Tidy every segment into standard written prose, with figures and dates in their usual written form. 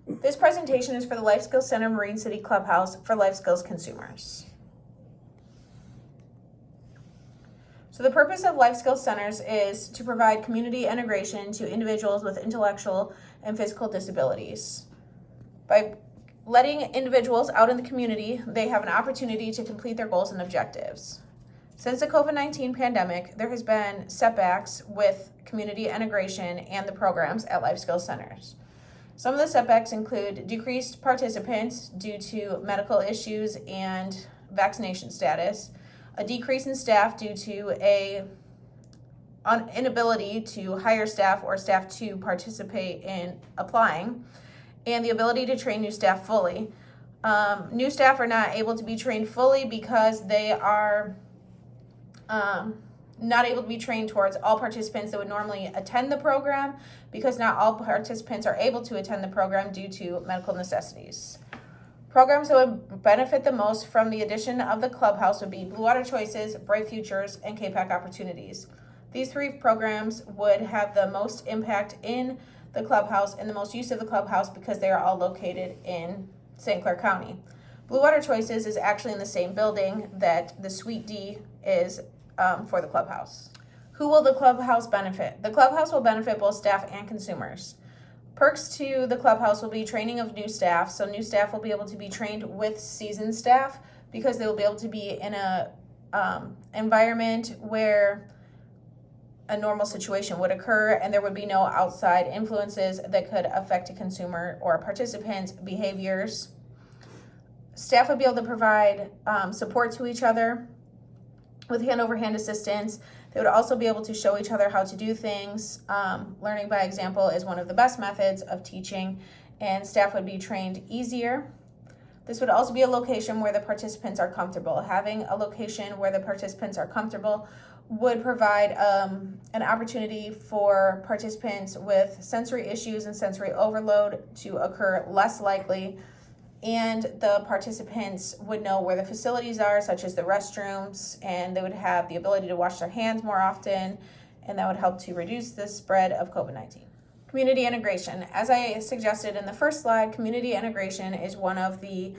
This presentation is for the Life Skills Center Marine City Clubhouse for life skills consumers. So the purpose of Life Skills Centers is to provide community integration to individuals with intellectual and physical disabilities. By letting individuals out in the community, they have an opportunity to complete their goals and objectives. Since the COVID-19 pandemic, there has been setbacks with community integration and the programs at Life Skills Centers. Some of the setbacks include decreased participants due to medical issues and vaccination status, a decrease in staff due to an inability to hire staff or staff to participate in applying, and the ability to train new staff fully. New staff are not able to be trained fully because they are not able to be trained towards all participants that would normally attend the program, because not all participants are able to attend the program due to medical necessities. Programs that would benefit the most from the addition of the Clubhouse would be Blue Water Choices, Bright Futures, and KPAC Opportunities. These three programs would have the most impact in the Clubhouse and the most use of the Clubhouse because they are all located in St. Clair County. Blue Water Choices is actually in the same building that the Suite D is for the Clubhouse. Who will the Clubhouse benefit? The Clubhouse will benefit both staff and consumers. Perks to the Clubhouse will be training of new staff. So new staff will be able to be trained with seasoned staff because they will be able to be in a environment where a normal situation would occur and there would be no outside influences that could affect a consumer or a participant's behaviors. Staff would be able to provide support to each other with hand-over-hand assistance. They would also be able to show each other how to do things. Learning by example is one of the best methods of teaching, and staff would be trained easier. This would also be a location where the participants are comfortable. Having a location where the participants are comfortable would provide an opportunity for participants with sensory issues and sensory overload to occur less likely, and the participants would know where the facilities are, such as the restrooms, and they would have the ability to wash their hands more often, and that would help to reduce the spread of COVID-19. Community integration. As I suggested in the first slide, community integration is one of the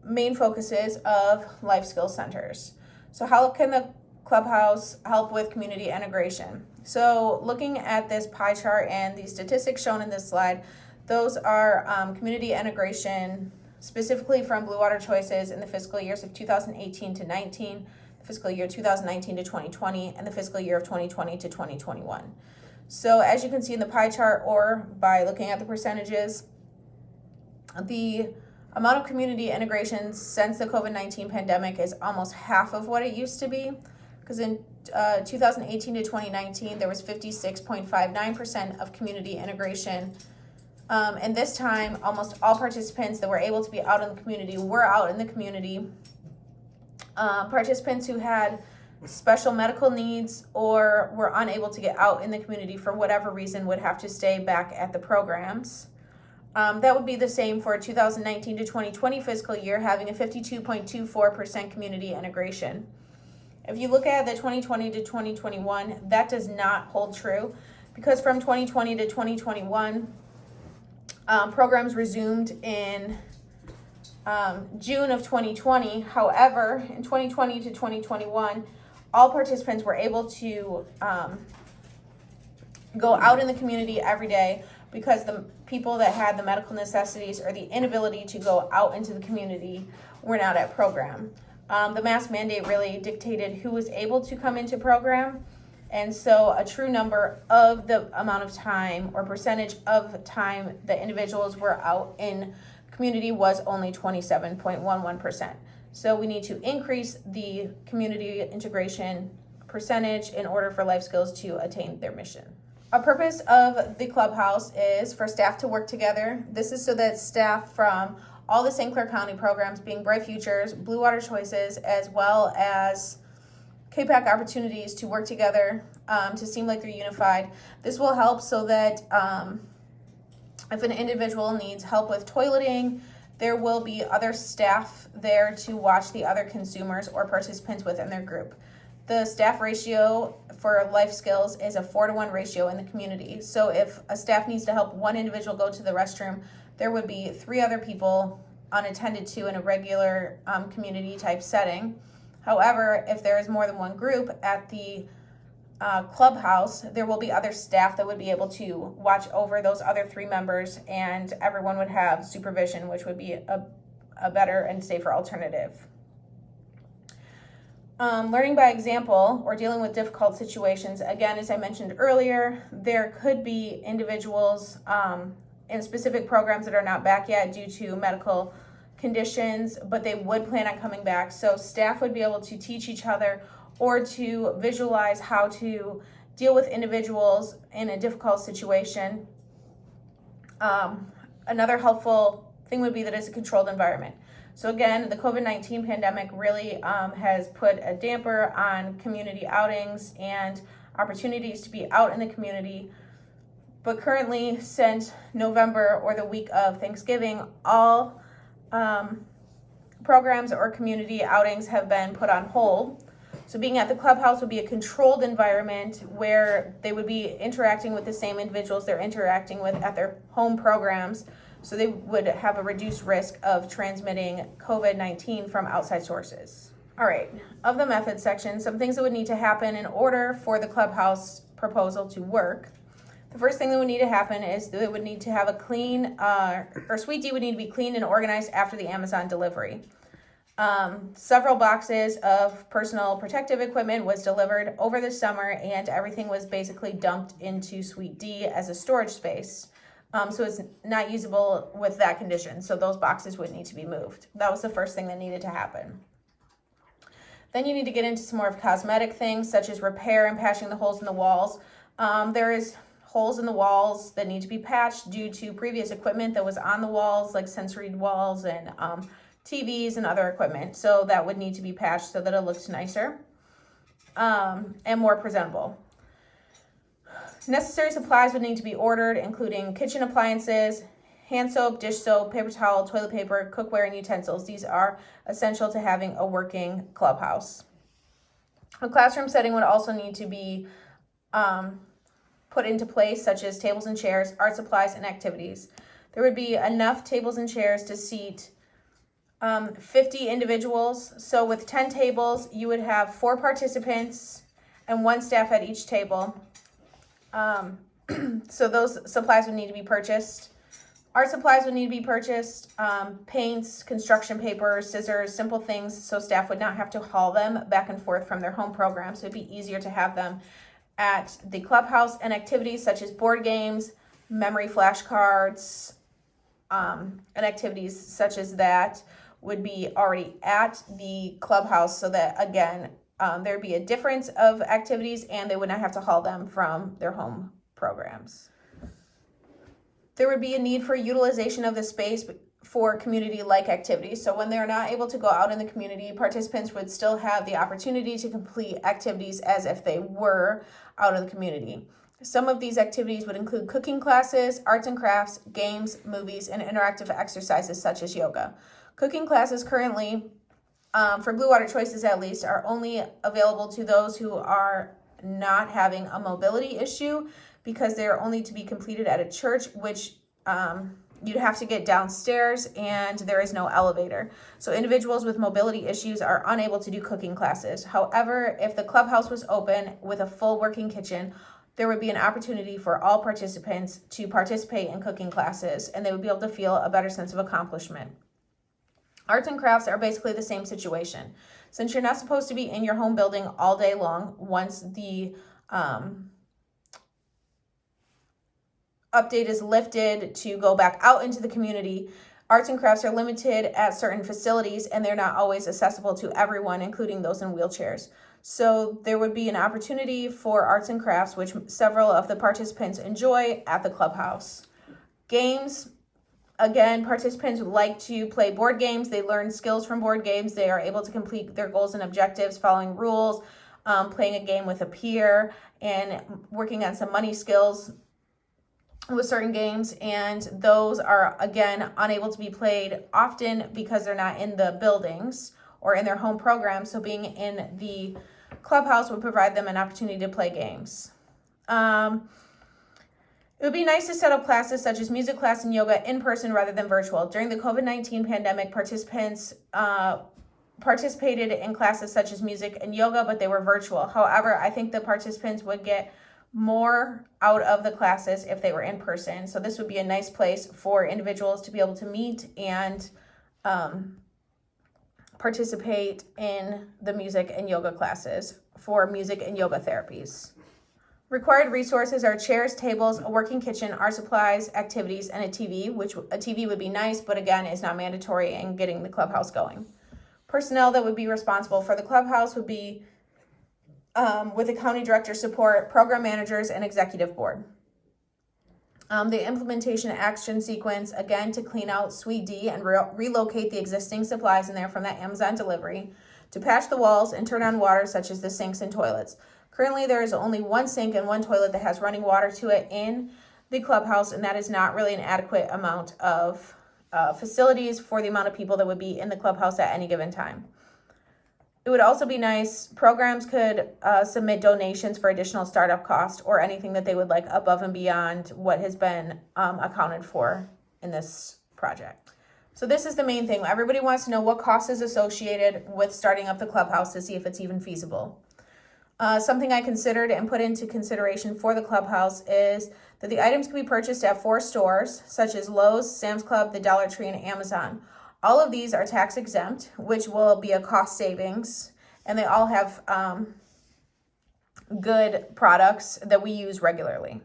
main focuses of Life Skills Centers. So how can the Clubhouse help with community integration? So looking at this pie chart and the statistics shown in this slide, those are community integration specifically from Blue Water Choices in the fiscal years of 2018 to 19, the fiscal year 2019 to 2020, and the fiscal year of 2020 to 2021. So as you can see in the pie chart, or by looking at the percentages, the amount of community integration since the COVID-19 pandemic is almost half of what it used to be, because in 2018 to 2019, there was 56.59% of community integration. And this time, almost all participants that were able to be out in the community were out in the community. Participants who had special medical needs or were unable to get out in the community for whatever reason would have to stay back at the programs. That would be the same for 2019 to 2020 fiscal year, having a 52.24% community integration. If you look at the 2020 to 2021, that does not hold true, because from 2020 to 2021, programs resumed in June of 2020. However, in 2020 to 2021, all participants were able to go out in the community every day because the people that had the medical necessities or the inability to go out into the community were not at program. The mask mandate really dictated who was able to come into program. And so a true number of the amount of time or percentage of time that individuals were out in community was only 27.11%. So we need to increase the community integration percentage in order for Life Skills to attain their mission. A purpose of the Clubhouse is for staff to work together. This is so that staff from all the St. Clair County programs, being Bright Futures, Blue Water Choices, as well as KPAC Opportunities, to work together to seem like they're unified. This will help so that if an individual needs help with toileting, there will be other staff there to watch the other consumers or participants within their group. the staff ratio for life skills is a 4-to-1 ratio in the community. So if a staff needs to help one individual go to the restroom, there would be 3 other people unattended to in a regular community type setting. However, if there is more than one group at the clubhouse, there will be other staff that would be able to watch over those other 3 members, and everyone would have supervision, which would be a better and safer alternative. Learning by example or dealing with difficult situations, again, as I mentioned earlier, there could be individuals in specific programs that are not back yet due to medical conditions, but they would plan on coming back. So staff would be able to teach each other or to visualize how to deal with individuals in a difficult situation. Another helpful thing would be that it's a controlled environment. So again, the COVID-19 pandemic really has put a damper on community outings and opportunities to be out in the community. But currently, since November or the week of Thanksgiving, all programs or community outings have been put on hold. So being at the clubhouse would be a controlled environment where they would be interacting with the same individuals they're interacting with at their home programs. So they would have a reduced risk of transmitting COVID-19 from outside sources. All right, of the methods section, some things that would need to happen in order for the clubhouse proposal to work. The first thing that would need to happen is that it would need to have a clean, or Suite D would need to be cleaned and organized after the Amazon delivery. Several boxes of personal protective equipment was delivered over the summer, and everything was basically dumped into Suite D as a storage space. So it's not usable with that condition. So those boxes would need to be moved. That was the first thing that needed to happen. Then you need to get into some more of cosmetic things, such as repair and patching the holes in the walls. There is holes in the walls that need to be patched due to previous equipment that was on the walls, like sensory walls and TVs and other equipment. So that would need to be patched so that it looks nicer and more presentable. Necessary supplies would need to be ordered, including kitchen appliances, hand soap, dish soap, paper towel, toilet paper, cookware, and utensils. These are essential to having a working clubhouse. A classroom setting would also need to be put into place, such as tables and chairs, art supplies, and activities. There would be enough tables and chairs to seat 50 individuals. So with 10 tables, you would have 4 participants and 1 staff at each table. So those supplies would need to be purchased. Art supplies would need to be purchased, paints, construction paper, scissors, simple things, so staff would not have to haul them back and forth from their home program. So it'd be easier to have them at the clubhouse, and activities such as board games, memory flashcards, and activities such as that would be already at the clubhouse, so that, again, there'd be a difference of activities and they would not have to haul them from their home programs. There would be a need for utilization of the space for community-like activities. So when they're not able to go out in the community, participants would still have the opportunity to complete activities as if they were out in the community. Some of these activities would include cooking classes, arts and crafts, games, movies, and interactive exercises such as yoga. Cooking classes currently, for Blue Water Choices at least, are only available to those who are not having a mobility issue, because they are only to be completed at a church, which you'd have to get downstairs and there is no elevator. So individuals with mobility issues are unable to do cooking classes. However, if the clubhouse was open with a full working kitchen, there would be an opportunity for all participants to participate in cooking classes, and they would be able to feel a better sense of accomplishment. Arts and crafts are basically the same situation. Since you're not supposed to be in your home building all day long, once the update is lifted to go back out into the community, arts and crafts are limited at certain facilities and they're not always accessible to everyone, including those in wheelchairs. So there would be an opportunity for arts and crafts, which several of the participants enjoy at the clubhouse. Games, again, participants like to play board games. They learn skills from board games. They are able to complete their goals and objectives, following rules, playing a game with a peer, and working on some money skills with certain games. And those are, again, unable to be played often because they're not in the buildings or in their home program. So being in the Clubhouse would provide them an opportunity to play games. It would be nice to set up classes such as music class and yoga in person rather than virtual. During the COVID-19 pandemic, participants participated in classes such as music and yoga, but they were virtual. However, I think the participants would get more out of the classes if they were in person. So this would be a nice place for individuals to be able to meet and participate in the music and yoga classes for music and yoga therapies. Required resources are chairs, tables, a working kitchen, art supplies, activities, and a TV, which a TV would be nice, but again, is not mandatory in getting the clubhouse going. Personnel that would be responsible for the clubhouse would be with the county director support, program managers, and executive board. The implementation action sequence, again, to clean out Suite D and relocate the existing supplies in there from that Amazon delivery, to patch the walls and turn on water such as the sinks and toilets. Currently, there is only one sink and one toilet that has running water to it in the clubhouse, and that is not really an adequate amount of facilities for the amount of people that would be in the clubhouse at any given time. It would also be nice, programs could submit donations for additional startup cost or anything that they would like above and beyond what has been accounted for in this project. So this is the main thing. Everybody wants to know what cost is associated with starting up the clubhouse to see if it's even feasible. Something I considered and put into consideration for the clubhouse is that the items can be purchased at 4 stores, such as Lowe's, Sam's Club, the Dollar Tree, and Amazon. All of these are tax exempt, which will be a cost savings, and they all have good products that we use regularly.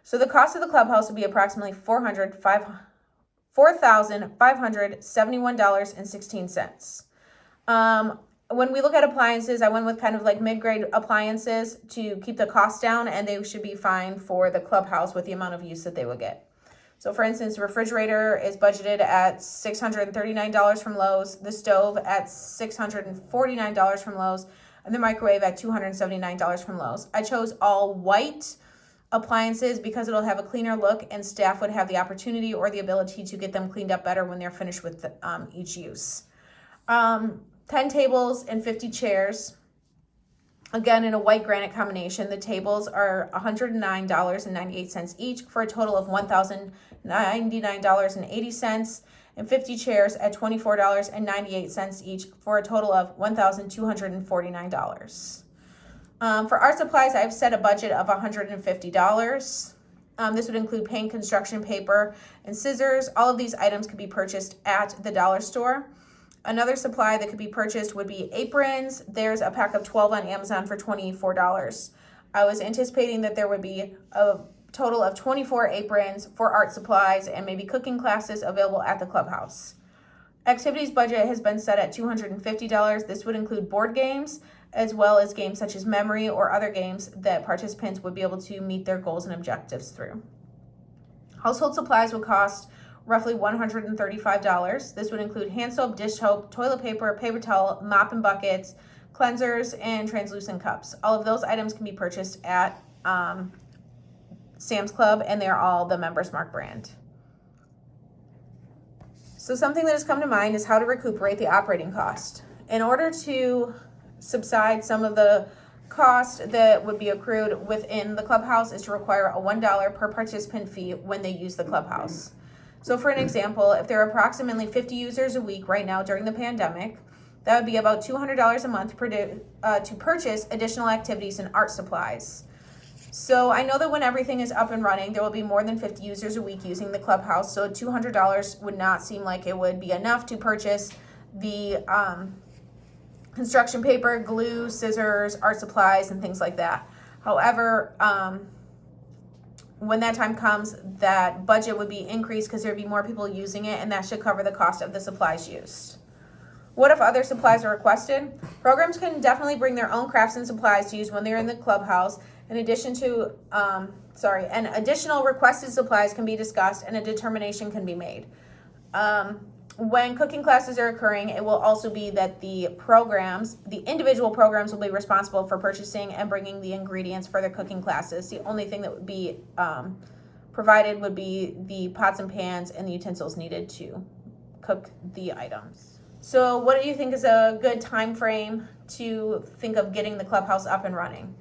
So the cost of the clubhouse would be approximately $4,571.16. When we look at appliances, I went with kind of like mid-grade appliances to keep the cost down, and they should be fine for the clubhouse with the amount of use that they would get. So for instance, the refrigerator is budgeted at $639 from Lowe's, the stove at $649 from Lowe's, and the microwave at $279 from Lowe's. I chose all white appliances because it'll have a cleaner look, and staff would have the opportunity or the ability to get them cleaned up better when they're finished with each use. 10 tables and 50 chairs, again in a white granite combination. The tables are $109.98 each for a total of $1,099.80, and 50 chairs at $24.98 each for a total of $1,249. For art supplies, I've set a budget of $150. This would include paint, construction paper, and scissors. All of these items could be purchased at the dollar store. Another supply that could be purchased would be aprons. There's a pack of 12 on Amazon for $24. I was anticipating that there would be a total of 24 aprons for art supplies and maybe cooking classes available at the clubhouse. Activities budget has been set at $250. This would include board games as well as games such as memory or other games that participants would be able to meet their goals and objectives through. Household supplies would cost roughly $135. This would include hand soap, dish soap, toilet paper, paper towel, mop and buckets, cleansers, and translucent cups. All of those items can be purchased at Sam's Club, and they're all the Members Mark brand. So something that has come to mind is how to recuperate the operating cost. In order to subside some of the cost that would be accrued within the clubhouse is to require a $1 per participant fee when they use the clubhouse. So for an example, if there are approximately 50 users a week right now during the pandemic, that would be about $200 a month to purchase additional activities and art supplies. So I know that when everything is up and running, there will be more than 50 users a week using the clubhouse. So $200 would not seem like it would be enough to purchase the construction paper, glue, scissors, art supplies, and things like that. However, when that time comes, that budget would be increased because there would be more people using it, and that should cover the cost of the supplies used. What if other supplies are requested? Programs can definitely bring their own crafts and supplies to use when they're in the clubhouse. In addition to, and additional requested supplies can be discussed and a determination can be made. When cooking classes are occurring, it will also be that the individual programs will be responsible for purchasing and bringing the ingredients for their cooking classes. The only thing that would be provided would be the pots and pans and the utensils needed to cook the items. So what do you think is a good time frame to think of getting the clubhouse up and running?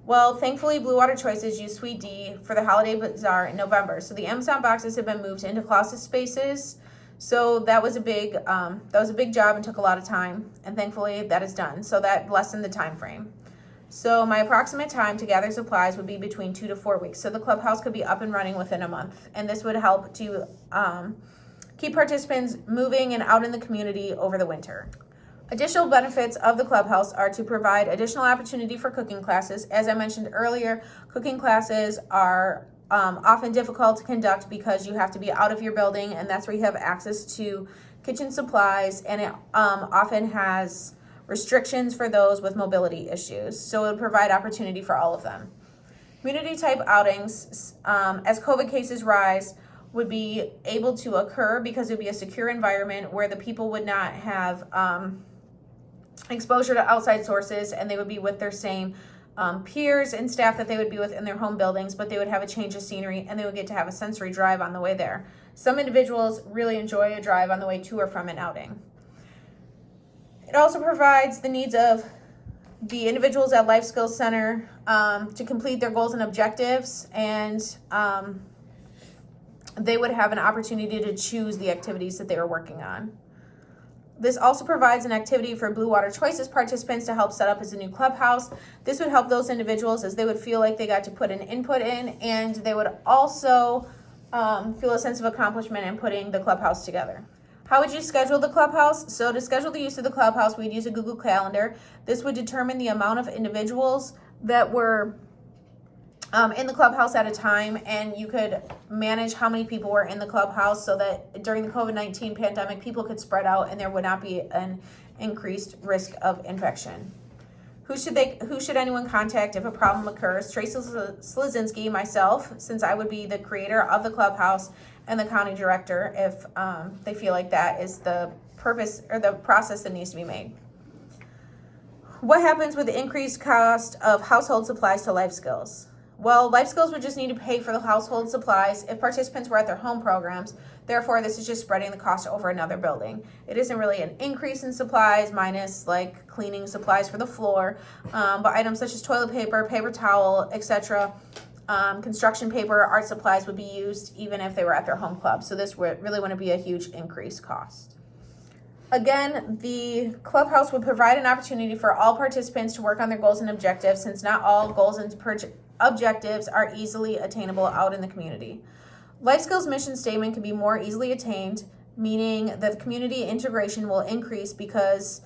Well, thankfully, Blue Water Choices used Suite D for the holiday bazaar in November. So the Amazon boxes have been moved into closet spaces. So that was a big job and took a lot of time. And thankfully, that is done. So that lessened the time frame. So my approximate time to gather supplies would be between 2 to 4 weeks. So the clubhouse could be up and running within a month. And this would help to keep participants moving and out in the community over the winter. Additional benefits of the clubhouse are to provide additional opportunity for cooking classes. As I mentioned earlier, cooking classes are often difficult to conduct because you have to be out of your building, and that's where you have access to kitchen supplies, and it often has restrictions for those with mobility issues. So it would provide opportunity for all of them. Community type outings, as COVID cases rise, would be able to occur because it would be a secure environment where the people would not have exposure to outside sources, and they would be with their same peers and staff that they would be with in their home buildings, but they would have a change of scenery and they would get to have a sensory drive on the way there. Some individuals really enjoy a drive on the way to or from an outing. It also provides the needs of the individuals at Life Skills Center to complete their goals and objectives, and they would have an opportunity to choose the activities that they were working on. This also provides an activity for Blue Water Choices participants to help set up as a new clubhouse. This would help those individuals as they would feel like they got to put an input in, and they would also feel a sense of accomplishment in putting the clubhouse together. How would you schedule the clubhouse? So to schedule the use of the clubhouse, we'd use a Google Calendar. This would determine the amount of individuals that were in the clubhouse at a time, and you could manage how many people were in the clubhouse so that during the COVID-19 pandemic, people could spread out and there would not be an increased risk of infection. Who should anyone contact if a problem occurs? Tracy Slezinski, myself, since I would be the creator of the clubhouse, and the county director if they feel like that is the purpose or the process that needs to be made. What happens with the increased cost of household supplies to Life Skills? Well, Life Skills would just need to pay for the household supplies if participants were at their home programs. Therefore, this is just spreading the cost over another building. It isn't really an increase in supplies minus like cleaning supplies for the floor, but items such as toilet paper, paper towel, etc., construction paper, art supplies would be used even if they were at their home club. So this really wouldn't be a huge increased cost. Again, the clubhouse would provide an opportunity for all participants to work on their goals and objectives, since not all goals and objectives are easily attainable out in the community. Life Skills mission statement can be more easily attained, meaning that the community integration will increase because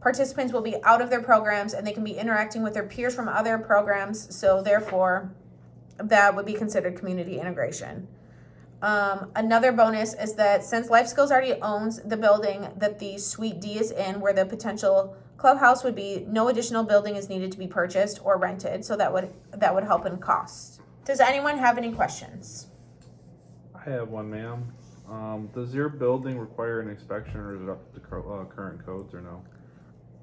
participants will be out of their programs and they can be interacting with their peers from other programs, so therefore that would be considered community integration. Another bonus is that since Life Skills already owns the building that the Suite D is in, where the potential clubhouse would be, no additional building is needed to be purchased or rented, so that would help in cost. Does anyone have any questions? I have one, ma'am. Does your building require an inspection, or is it up to current codes, or no?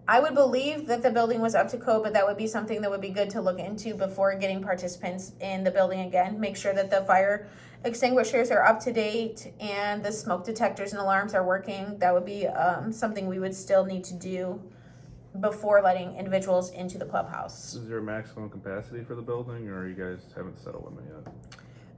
I would believe that the building was up to code, but that would be something that would be good to look into before getting participants in the building again. Make sure that the fire extinguishers are up to date and the smoke detectors and alarms are working. That would be something we would still need to do before letting individuals into the clubhouse. Is there a maximum capacity for the building, or you guys haven't set a limit yet?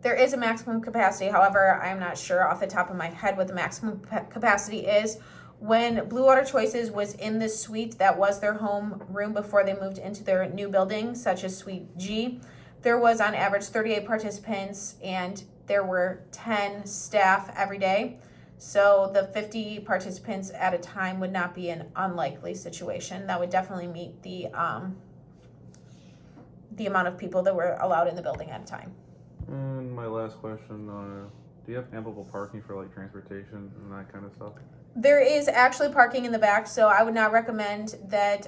There is a maximum capacity. However, I'm not sure off the top of my head what the maximum capacity is. When Blue Water Choices was in this suite that was their home room before they moved into their new building, such as Suite G, there was on average 38 participants and there were 10 staff every day. So the 50 participants at a time would not be an unlikely situation. That would definitely meet the amount of people that were allowed in the building at a time. And my last question, do you have ample parking for like transportation and that kind of stuff? There is actually parking in the back, so I would not recommend that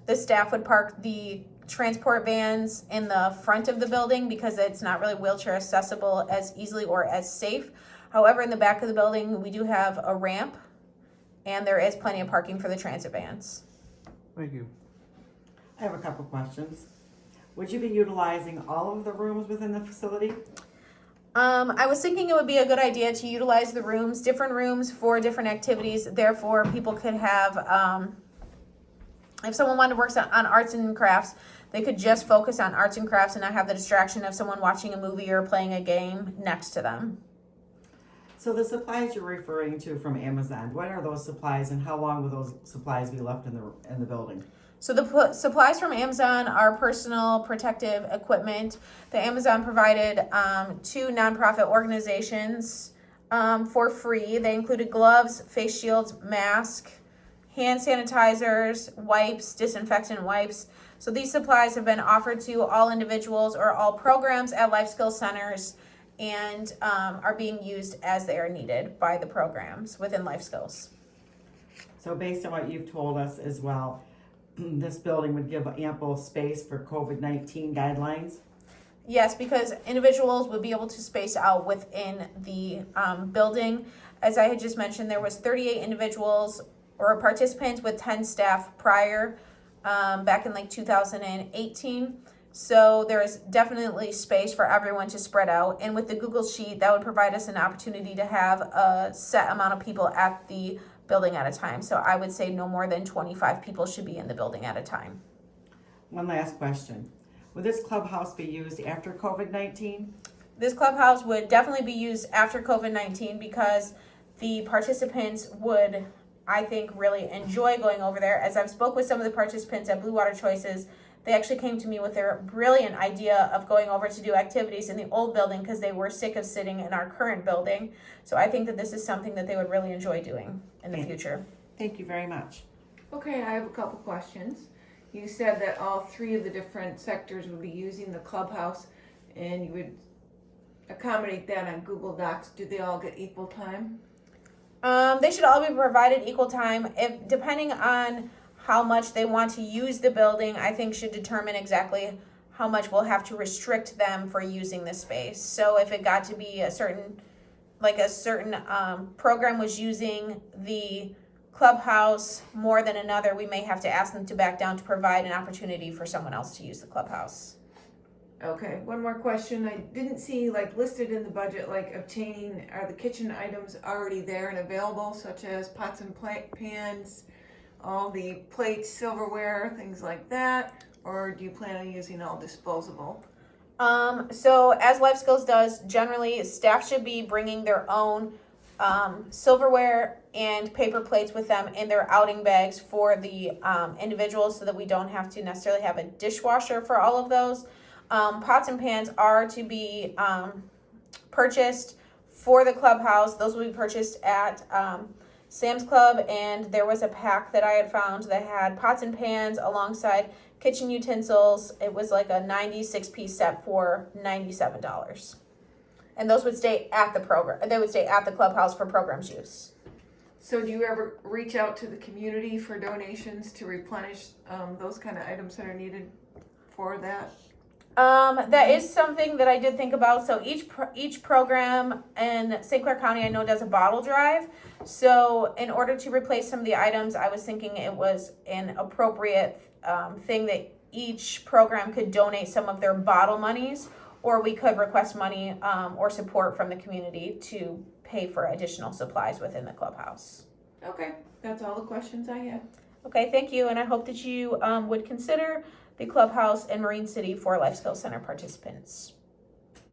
the staff would park the transport vans in the front of the building because it's not really wheelchair accessible as easily or as safe. However, in the back of the building, we do have a ramp and there is plenty of parking for the transit vans. Thank you. I have a couple questions. Would you be utilizing all of the rooms within the facility? I was thinking it would be a good idea to utilize the rooms, different rooms for different activities. Therefore, people could have, if someone wanted to work on arts and crafts, they could just focus on arts and crafts and not have the distraction of someone watching a movie or playing a game next to them. So the supplies you're referring to from Amazon, what are those supplies and how long will those supplies be left in the building? So the supplies from Amazon are personal protective equipment. The Amazon provided 2 nonprofit organizations for free. They included gloves, face shields, mask, hand sanitizers, wipes, disinfectant wipes. So these supplies have been offered to all individuals or all programs at life skills centers and are being used as they are needed by the programs within life skills. So based on what you've told us as well, this building would give ample space for COVID-19 guidelines? Yes, because individuals would be able to space out within the building. As I had just mentioned, there was 38 individuals or participants with 10 staff prior, back in like 2018. So there is definitely space for everyone to spread out. And with the Google Sheet, that would provide us an opportunity to have a set amount of people at the building at a time. So I would say no more than 25 people should be in the building at a time. One last question. Will this clubhouse be used after COVID-19? This clubhouse would definitely be used after COVID-19 because the participants would, I think, really enjoy going over there. As I've spoke with some of the participants at Blue Water Choices, they actually came to me with their brilliant idea of going over to do activities in the old building because they were sick of sitting in our current building. So I think that this is something that they would really enjoy doing in the future. Thank you very much. Okay, I have a couple questions. You said that all 3 of the different sectors would be using the clubhouse and you would accommodate that on Google Docs. Do they all get equal time? They should all be provided equal time. If depending on how much they want to use the building, I think should determine exactly how much we'll have to restrict them for using the space. So if it got to be a certain program was using the clubhouse more than another, we may have to ask them to back down to provide an opportunity for someone else to use the clubhouse. Okay, one more question. I didn't see listed in the budget obtaining, are the kitchen items already there and available, such as pots and pans, all the plates, silverware, things like that, or do you plan on using all disposable? So as Life Skills does, generally staff should be bringing their own silverware and paper plates with them in their outing bags for the individuals so that we don't have to necessarily have a dishwasher for all of those. Pots and pans are to be purchased for the clubhouse. Those will be purchased at Sam's Club, and there was a pack that I had found that had pots and pans alongside kitchen utensils. It was like a 96-piece set for $97. And those would stay at the program. They would stay at the clubhouse for programs use. So do you ever reach out to the community for donations to replenish those kind of items that are needed for that? That is something that I did think about. So each program in St. Clair County, I know, does a bottle drive. So in order to replace some of the items, I was thinking it was an appropriate thing that each program could donate some of their bottle monies, or we could request money or support from the community to pay for additional supplies within the clubhouse. Okay, that's all the questions I had. Okay, thank you, and I hope that you would consider the clubhouse in Marine City for Life Skills Center participants.